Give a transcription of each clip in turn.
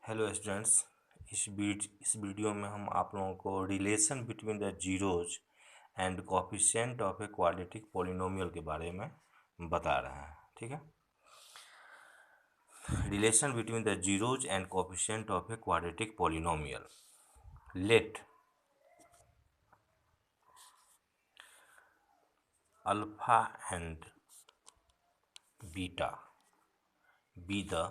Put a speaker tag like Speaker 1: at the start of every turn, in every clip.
Speaker 1: Hello students. इस video में हम आप लोगों को relation between the zeros and coefficient of a quadratic polynomial के बारे में बता रहे हैं। ठीक है। Relation between the zeros and coefficient of a quadratic polynomial. Let alpha and beta be the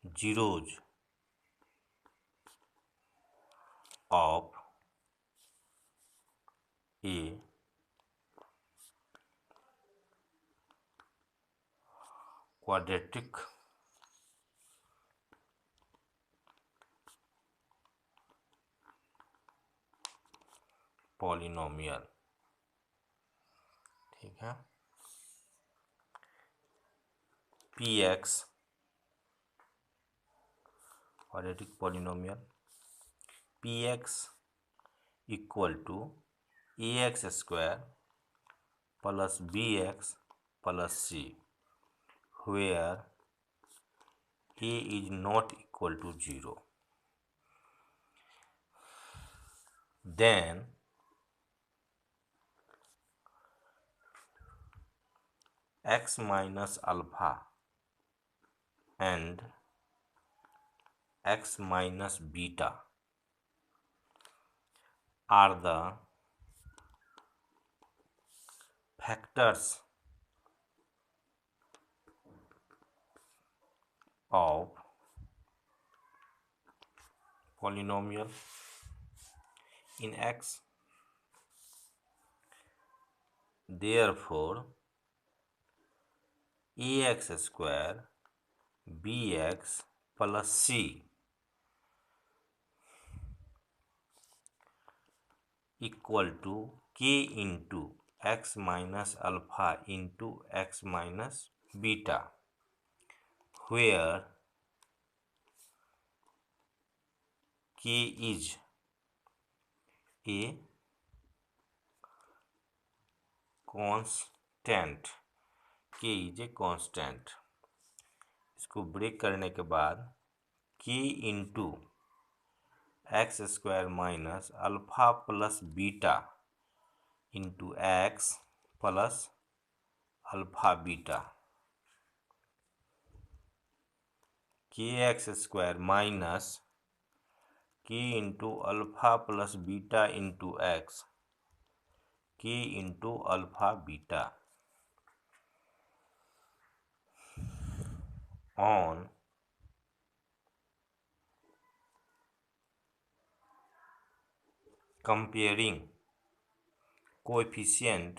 Speaker 1: zeros of a quadratic polynomial। ठीक है। px quadratic polynomial px equal to ax square plus bx plus c where a is not equal to 0, then x minus alpha and x minus beta are the factors of polynomial in x. Therefore ax square bx plus c equal to k into x minus alpha into x minus beta, where k is a constant। k is a constant। इसको break करने के बाद k into x square minus alpha plus beta into x plus alpha beta, k x square minus k into alpha plus beta into x k into alpha beta on comparing coefficient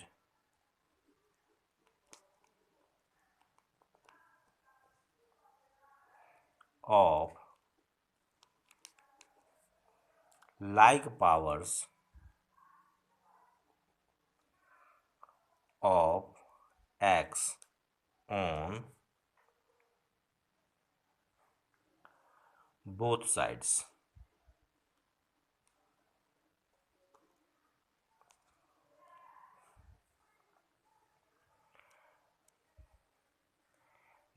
Speaker 1: of like powers of x on both sides।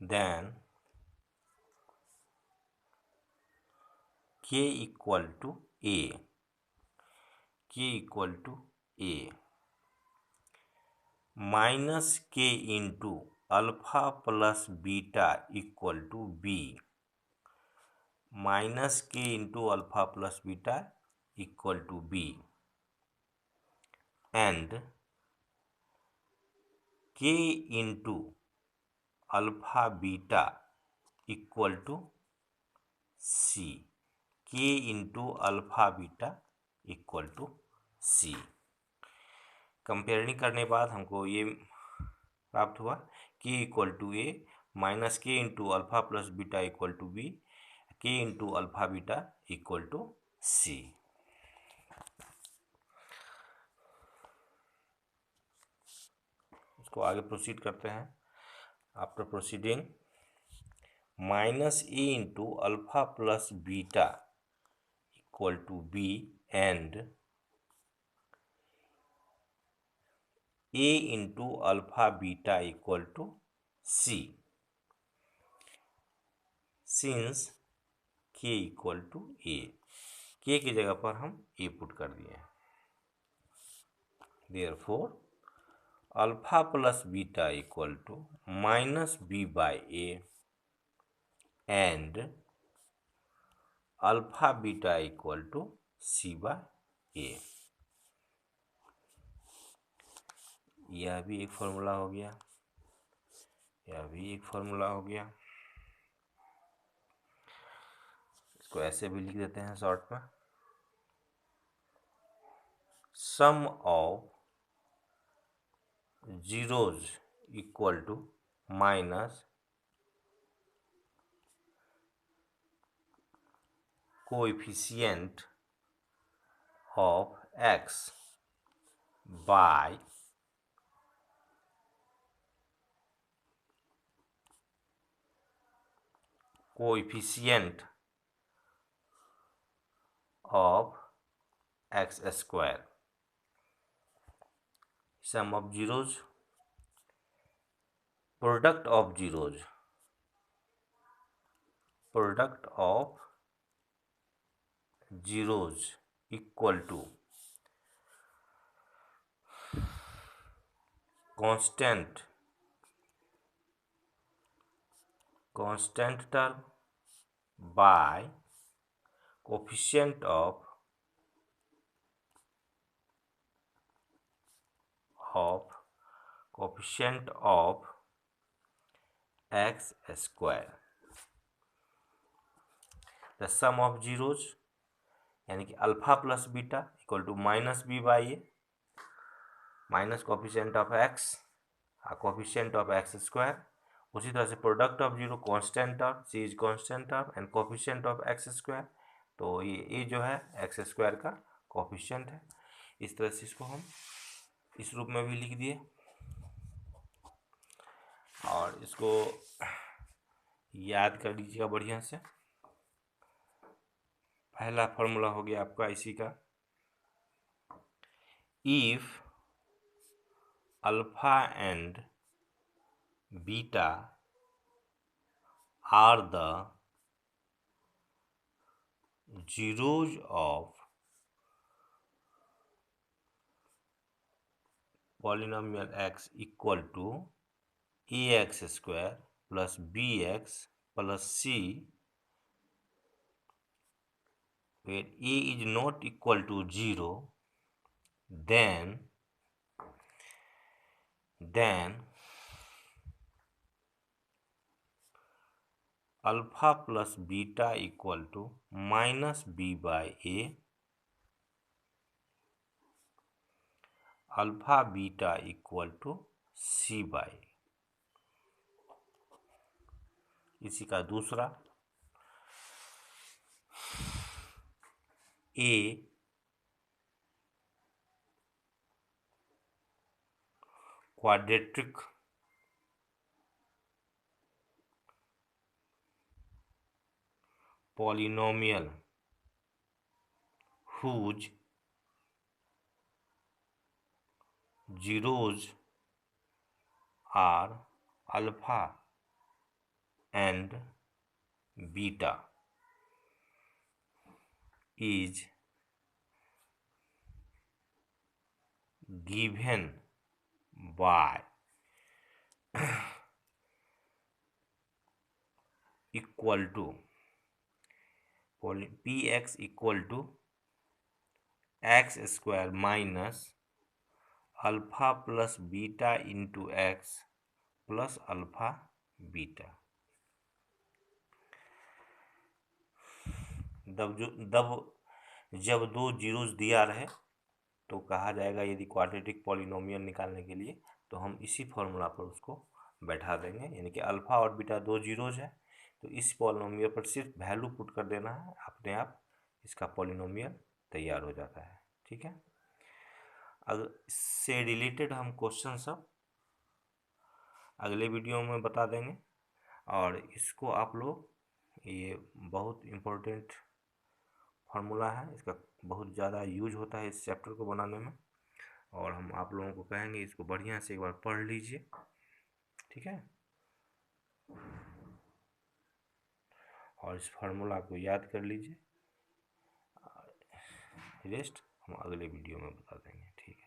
Speaker 1: Then k equal to a, k equal to a minus k into alpha plus beta equal to b, minus k into alpha plus beta equal to b and k into alpha beta equal to c, k into alpha beta equal to c। Comparing करने के बाद हमको ये प्राप्त हुआ k equal to a minus k into alpha plus beta equal to b, k into alpha beta equal to c. इसको आगे proceed करते हैं। After proceeding minus A into alpha plus beta equal to b and a into alpha beta equal to c. Since k equal to a, k की जगह पर हम a put कर दिए। Therefore alpha plus beta equal to minus b by a and alpha beta equal to c by a. यह भी एक formula हो गया, यह भी एक फॉर्मूला हो गया। इसको ऐसे भी लिख देते हैं शॉर्ट में, sum of zeros equal to minus coefficient of x by coefficient of x square. Sum of zeros, product of zeros, product of zeros equal to constant term by coefficient of x square. The sum of zeros यानी कि alpha plus beta equal to minus b by a minus coefficient of x coefficient of x square. उसी तरह से product of zero constant term, c is constant term and coefficient of x square. तो ये जो है x square का coefficient है। इस तरह से इसको हम इस रूप में भी लिख दिए और इसको याद कर लीजिएगा बढ़िया से। पहला फॉर्मूला हो गया आपका इसी का, if alpha and beta are the zeros of polynomial x equal to ax square plus bx plus c, where a is not equal to 0, then alpha plus beta equal to minus b by a, alpha beta equal to c by. इसी का दूसरा, a quadratic polynomial whose zeros are alpha and beta is given by equal to px equal to x square minus alpha plus beta into x plus alpha beta. जब दो zeros दिया रहे तो कहा जाएगा, यदि क्वाड्रेटिक पॉलिनोमियल निकालने के लिए तो हम इसी फॉर्मूला पर उसको बैठा देंगे। यानी कि अल्फा और बीटा दो जीरोज है तो इस पॉलिनोमियल पर सिर्फ वैल्यू पुट कर देना है, अपने आप इसका पॉलिनोमियल तैयार हो जाता है। ठीक है, अगर इससे रिलेटेड हम क्वेश्चन सब अगले वीडियो में बता देंगे और इसको आप लोग, ये बहुत इम्पोर्टेंट फार्मूला है, इसका बहुत ज़्यादा यूज होता है इस चैप्टर को बनाने में और हम आप लोगों को कहेंगे इसको बढ़िया से एक बार पढ़ लीजिए। ठीक है, और इस फार्मूला को याद कर लीजिए। रेस्ट हम अगले वीडियो में बता देंगे। ठीक है।